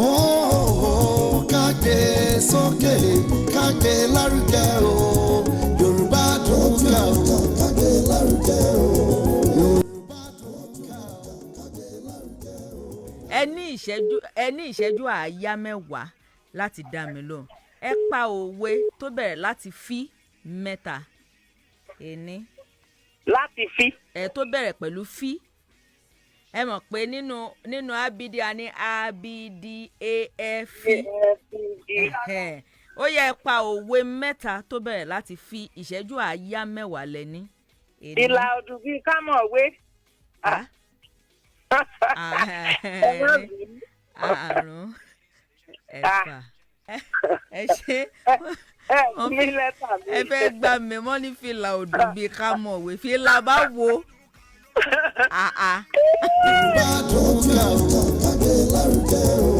Oh, kágbé sókè, kágbé lárugẹ o. Yorùbá dùn ká o, kágbé lárugẹ o. Yorùbá dùn ká o, kágbé lárugẹ o. ẹ ní ìṣẹ́jú àáyá mẹ́wàá láti dá mi lóhùn. Ẹ pa òwe tó bẹ̀rẹ̀ láti fi mẹ́ta. Ení. Láti fi. Tó bẹ̀rẹ̀ pẹ̀lú fi. Ẹ mọ̀ pé nínú abidi a ní abdaf. Ó yẹ pa òwe mẹ́ta tó bẹ̀rẹ̀ láti fi ìṣẹ́jú àáyá mẹ́wàá lẹ́ni. Ìlà ọdún bíi kámọ̀wé. Àrùn ẹ̀fà. Ẹ ṣe ẹ fẹ́ gbà mí mọ́ ní fìlà ọdún bíi kámọ̀wé. Fìlà bá wo. Yorùbá dùn ká o, kágbé lárugẹ o.